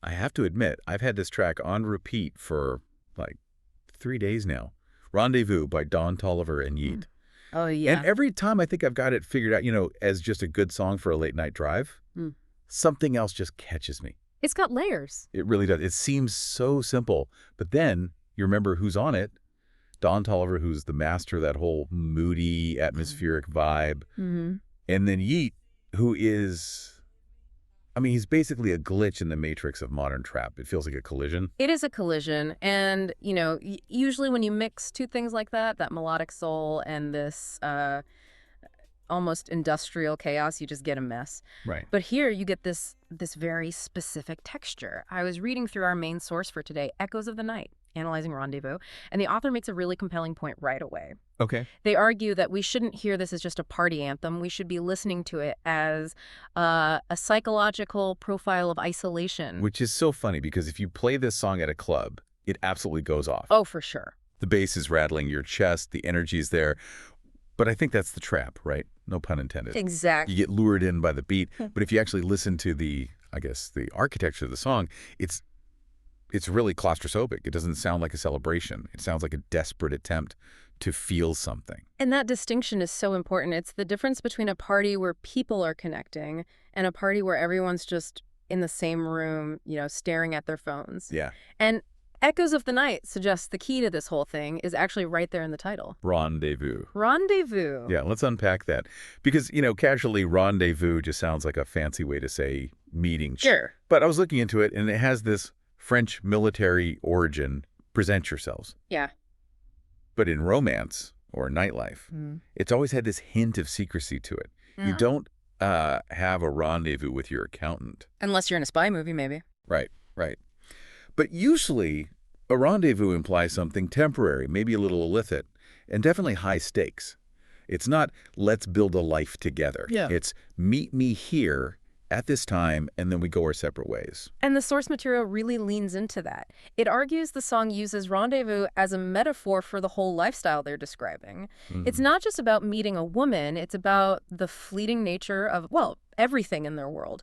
I have to admit, I've had this track on repeat for like 3 days now. Rendezvous by Toliver and Yeat. Oh, And yeah. every time I think I've got it figured out, as just a good song for a late night drive, something else just catches me. It's got layers. It really does. It seems so simple. But then you remember who's on it. Toliver, who's the master of that whole moody, atmospheric vibe. And then Yeat, who is... he's basically a glitch in the matrix of modern trap. It feels like a collision. It is a collision. And, usually when you mix two things like that melodic soul and this almost industrial chaos, you just get a mess. Right. But here you get this very specific texture. I was reading through our main source for today, Echoes of the Night, analyzing Rendezvous, and the author makes a really compelling point right away. Okay. They argue that we shouldn't hear this as just a party anthem. We should be listening to it as a psychological profile of isolation. Which is so funny because if you play this song at a club, it absolutely goes off. Oh, for sure. The bass is rattling your chest, the energy is there. But I think that's the trap, right? No pun intended. Exactly. You get lured in by the beat. But if you actually listen to the architecture of the song, it's really claustrophobic. It doesn't sound like a celebration. It sounds like a desperate attempt to feel something. And that distinction is so important. It's the difference between a party where people are connecting and a party where everyone's just in the same room, staring at their phones. Yeah. And Echoes of the Night suggests the key to this whole thing is actually right there in the title. Rendezvous. Rendezvous. Yeah, let's unpack that. Because, casually, rendezvous just sounds like a fancy way to say meeting. Sure. But I was looking into it, and it has this French military origin, present yourselves. Yeah. But in romance or nightlife, it's always had this hint of secrecy to it. Yeah. You don't have a rendezvous with your accountant. Unless you're in a spy movie, maybe. Right. But usually, a rendezvous implies something temporary, maybe a little illicit, and definitely high stakes. It's not, let's build a life together. Yeah. It's, meet me here at this time, and then we go our separate ways. And the source material really leans into that. It argues the song uses rendezvous as a metaphor for the whole lifestyle they're describing. It's not just about meeting a woman. It's about the fleeting nature of, everything in their world.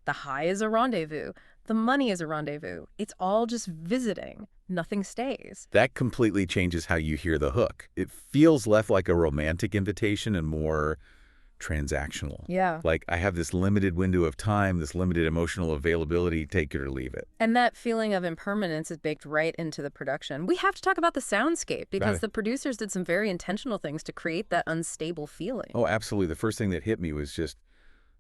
The high is a rendezvous. The money is a rendezvous. It's all just visiting. Nothing stays. That completely changes how you hear the hook. It feels less like a romantic invitation and more transactional. Yeah. Like, I have this limited window of time, this limited emotional availability, take it or leave it. And that feeling of impermanence is baked right into the production. We have to talk about the soundscape because the producers did some very intentional things to create that unstable feeling. Oh, absolutely. The first thing that hit me was just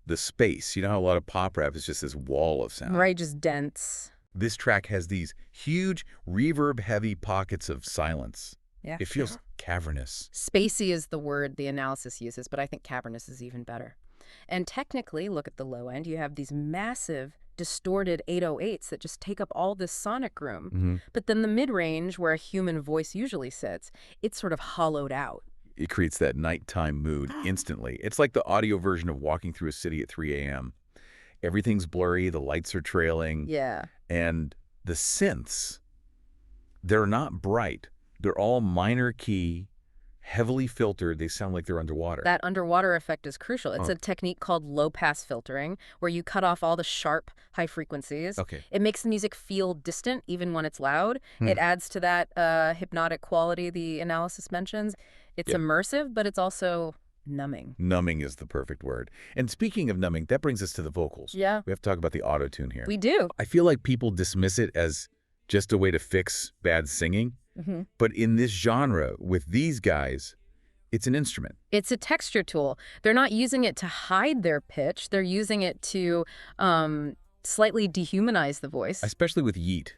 the space. You know how a lot of pop rap is just this wall of sound? Right, just dense. This track has these huge, reverb-heavy pockets of silence. Yeah. It feels cavernous. Spacey is the word the analysis uses, but I think cavernous is even better. And technically, look at the low end, you have these massive, distorted 808s that just take up all this sonic room. But then the mid-range, where a human voice usually sits, it's sort of hollowed out. It creates that nighttime mood instantly. It's like the audio version of walking through a city at 3 a.m. Everything's blurry, the lights are trailing. Yeah. And the synths, they're not bright. They're all minor key, heavily filtered. They sound like they're underwater. That underwater effect is crucial. It's a technique called low-pass filtering, where you cut off all the sharp, high frequencies. Okay. It makes the music feel distant, even when it's loud. It adds to that hypnotic quality the analysis mentions. It's immersive, but it's also numbing. Numbing is the perfect word. And speaking of numbing, that brings us to the vocals. Yeah. We have to talk about the auto-tune here. We do. I feel like people dismiss it as just a way to fix bad singing. But in this genre, with these guys, it's an instrument. It's a texture tool. They're not using it to hide their pitch. They're using it to slightly dehumanize the voice. Especially with Yeat.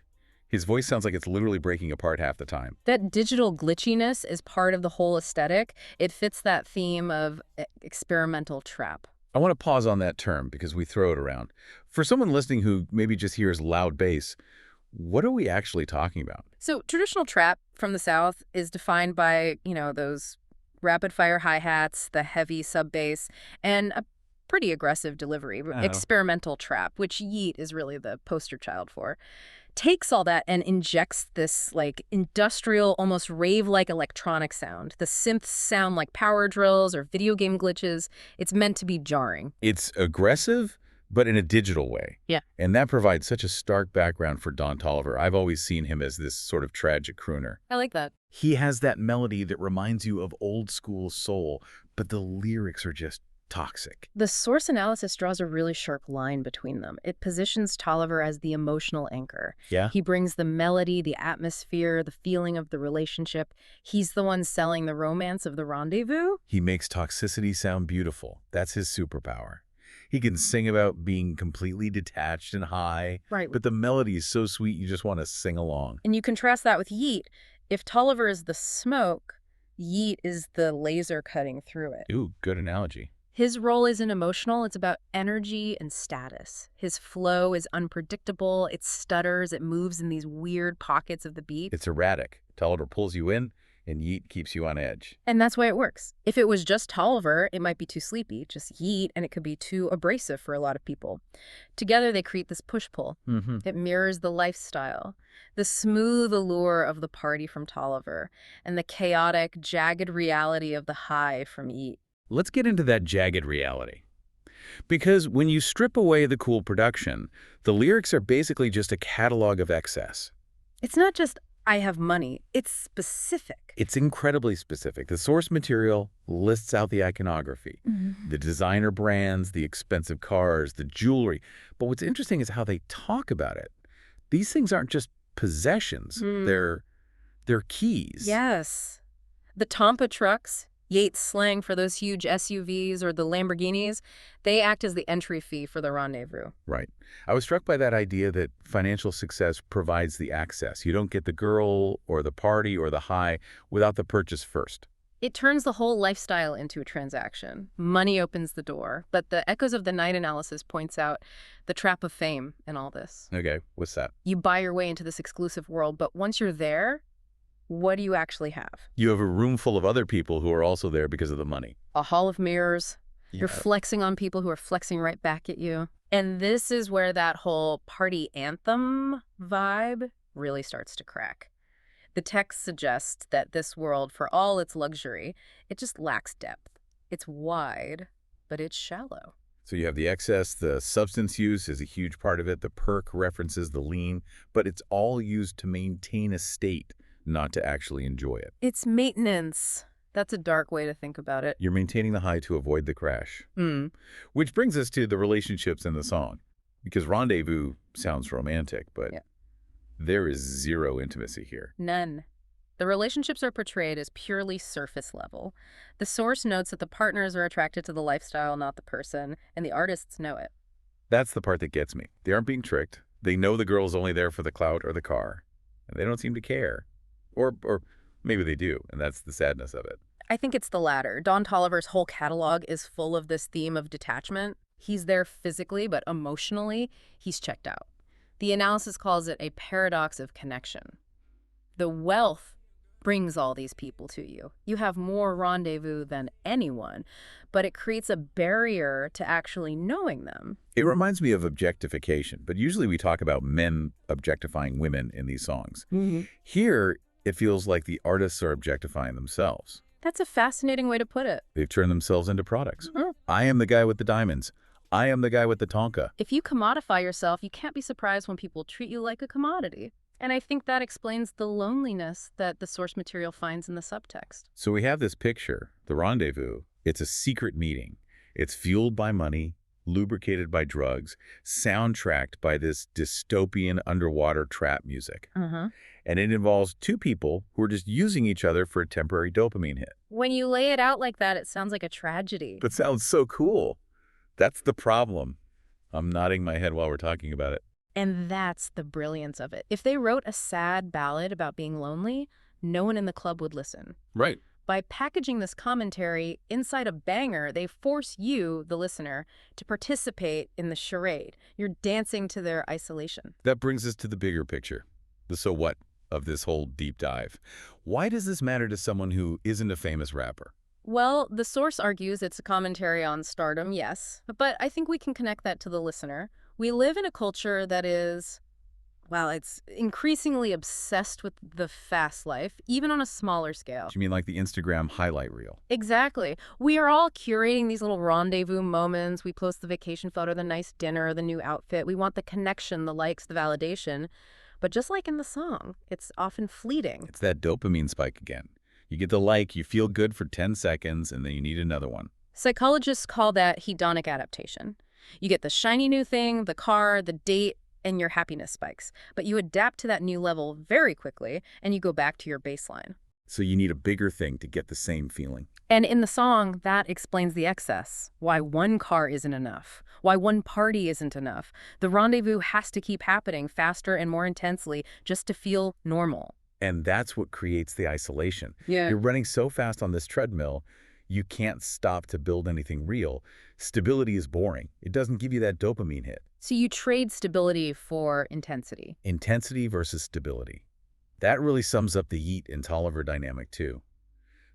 His voice sounds like it's literally breaking apart half the time. That digital glitchiness is part of the whole aesthetic. It fits that theme of experimental trap. I want to pause on that term because we throw it around. For someone listening who maybe just hears loud bass, what are we actually talking about? So traditional trap from the South is defined by, those rapid-fire hi-hats, the heavy sub-bass, and a pretty aggressive delivery, experimental trap, which Yeat is really the poster child for. Takes all that and injects this industrial, almost rave-like electronic sound. The synths sound like power drills or video game glitches. It's meant to be jarring. It's aggressive, but in a digital way. Yeah. And that provides such a stark background for Don Toliver. I've always seen him as this sort of tragic crooner. I like that. He has that melody that reminds you of old school soul, but the lyrics are just toxic. The source analysis draws a really sharp line between them. It positions Toliver as the emotional anchor. Yeah? He brings the melody, the atmosphere, the feeling of the relationship. He's the one selling the romance of the rendezvous. He makes toxicity sound beautiful. That's his superpower. He can sing about being completely detached and high, Right. but the melody is so sweet you just want to sing along. And you contrast that with Yeat. If Toliver is the smoke, Yeat is the laser cutting through it. Ooh, good analogy. His role isn't emotional, it's about energy and status. His flow is unpredictable, it stutters, it moves in these weird pockets of the beat. It's erratic. Toliver pulls you in, and Yeat keeps you on edge. And that's why it works. If it was just Toliver, it might be too sleepy, just Yeat, and it could be too abrasive for a lot of people. Together they create this push-pull. It mirrors the lifestyle, the smooth allure of the party from Toliver, and the chaotic, jagged reality of the high from Yeat. Let's get into that jagged reality. Because when you strip away the cool production, the lyrics are basically just a catalog of excess. It's not just, I have money. It's specific. It's incredibly specific. The source material lists out the iconography, the designer brands, the expensive cars, the jewelry. But what's interesting is how they talk about it. These things aren't just possessions. They're keys. Yes. The Tampa trucks, Yeat's slang for those huge SUVs, or the Lamborghinis, they act as the entry fee for the rendezvous. Right. I was struck by that idea that financial success provides the access. You don't get the girl or the party or the high without the purchase first. It turns the whole lifestyle into a transaction. Money opens the door, but the Echoes of the Night analysis points out the trap of fame in all this. Okay, what's that? You buy your way into this exclusive world, but once you're there, what do you actually have? You have a room full of other people who are also there because of the money. A hall of mirrors. Yeah. You're flexing on people who are flexing right back at you. And this is where that whole party anthem vibe really starts to crack. The text suggests that this world, for all its luxury, it just lacks depth. It's wide, but it's shallow. So you have the excess, the substance use is a huge part of it, the perk references the lean, but it's all used to maintain a state, not to actually enjoy it. It's maintenance. That's a dark way to think about it. You're maintaining the high to avoid the crash. Which brings us to the relationships in the song. Because Rendezvous sounds romantic, but there is zero intimacy here. None. The relationships are portrayed as purely surface level. The source notes that the partners are attracted to the lifestyle, not the person, and the artists know it. That's the part that gets me. They aren't being tricked. They know the girl's only there for the clout or the car. And they don't seem to care. Or maybe they do, and that's the sadness of it. I think it's the latter. Don Toliver's whole catalog is full of this theme of detachment. He's there physically, but emotionally, he's checked out. The analysis calls it a paradox of connection. The wealth brings all these people to you. You have more rendezvous than anyone, but it creates a barrier to actually knowing them. It reminds me of objectification, but usually we talk about men objectifying women in these songs. Here, it feels like the artists are objectifying themselves. That's a fascinating way to put it. They've turned themselves into products. I am the guy with the diamonds. I am the guy with the Tonka. If you commodify yourself, you can't be surprised when people treat you like a commodity. And I think that explains the loneliness that the source material finds in the subtext. So we have this picture, the rendezvous. It's a secret meeting. It's fueled by money, lubricated by drugs, soundtracked by this dystopian underwater trap music. And it involves two people who are just using each other for a temporary dopamine hit. When you lay it out like that, it sounds like a tragedy. That sounds so cool. That's the problem. I'm nodding my head while we're talking about it. And that's the brilliance of it. If they wrote a sad ballad about being lonely, no one in the club would listen. Right. By packaging this commentary inside a banger, they force you, the listener, to participate in the charade. You're dancing to their isolation. That brings us to the bigger picture, the so what of this whole deep dive. Why does this matter to someone who isn't a famous rapper? Well, the source argues it's a commentary on stardom, yes, but I think we can connect that to the listener. We live in a culture that is Well, it's increasingly obsessed with the fast life, even on a smaller scale. You mean like the Instagram highlight reel? Exactly. We are all curating these little rendezvous moments. We post the vacation photo, the nice dinner, the new outfit. We want the connection, the likes, the validation. But just like in the song, it's often fleeting. It's that dopamine spike again. You get the like, you feel good for 10 seconds, and then you need another one. Psychologists call that hedonic adaptation. You get the shiny new thing, the car, the date, and your happiness spikes. But you adapt to that new level very quickly, and you go back to your baseline. So you need a bigger thing to get the same feeling. And in the song, that explains the excess. Why one car isn't enough. Why one party isn't enough. The rendezvous has to keep happening faster and more intensely just to feel normal. And that's what creates the isolation. Yeah. You're running so fast on this treadmill, you can't stop to build anything real. Stability is boring. It doesn't give you that dopamine hit. So you trade stability for intensity. Intensity versus stability. That really sums up the Yeat and Toliver dynamic too.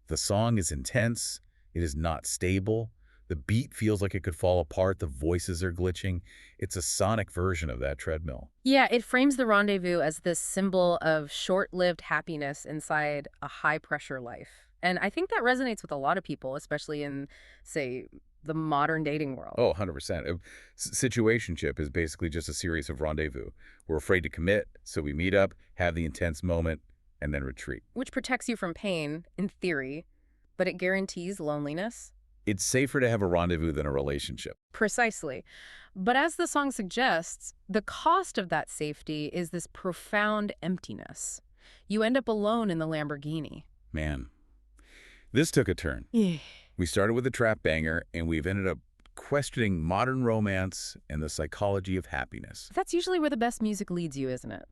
The song is intense. It is not stable. The beat feels like it could fall apart. The voices are glitching. It's a sonic version of that treadmill. Yeah, it frames the rendezvous as this symbol of short-lived happiness inside a high-pressure life. And I think that resonates with a lot of people, especially in, say, the modern dating world. Oh, 100%. Situationship is basically just a series of rendezvous. We're afraid to commit, so we meet up, have the intense moment, and then retreat. Which protects you from pain, in theory, but it guarantees loneliness. It's safer to have a rendezvous than a relationship. Precisely. But as the song suggests, the cost of that safety is this profound emptiness. You end up alone in the Lamborghini. Man, this took a turn. Yeah. We started with a trap banger, and we've ended up questioning modern romance and the psychology of happiness. That's usually where the best music leads you, isn't it?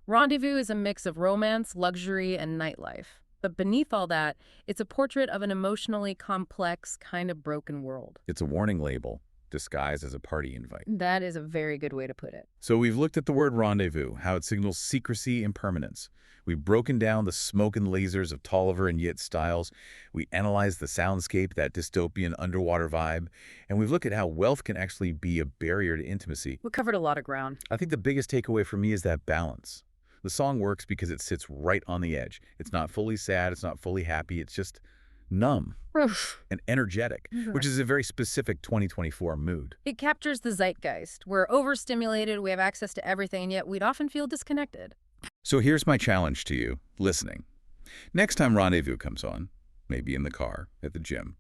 Rendezvous is a mix of romance, luxury, and nightlife. But beneath all that, it's a portrait of an emotionally complex, kind of broken world. It's a warning label disguised as a party invite. That is a very good way to put it. So we've looked at the word rendezvous, how it signals secrecy and permanence. We've broken down the smoke and lasers of Toliver and Yeat styles. We analyzed the soundscape, that dystopian underwater vibe. And we've looked at how wealth can actually be a barrier to intimacy. We covered a lot of ground. I think the biggest takeaway for me is that balance. The song works because it sits right on the edge. It's not fully sad, it's not fully happy, it's just numb and energetic, which is a very specific 2024 mood. It captures the zeitgeist. We're overstimulated, we have access to everything, and yet we'd often feel disconnected. So here's my challenge to you, listening. Next time Rendezvous comes on, maybe in the car, at the gym,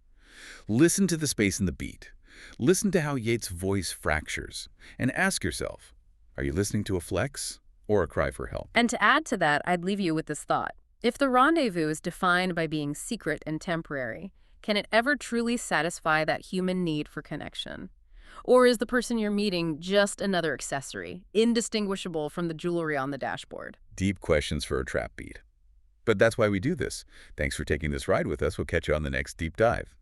listen to the space in the beat. Listen to how Yeat's voice fractures, and ask yourself, are you listening to a flex or a cry for help? And to add to that, I'd leave you with this thought. If the rendezvous is defined by being secret and temporary, can it ever truly satisfy that human need for connection? Or is the person you're meeting just another accessory, indistinguishable from the jewelry on the dashboard? Deep questions for a trap beat. But that's why we do this. Thanks for taking this ride with us. We'll catch you on the next deep dive.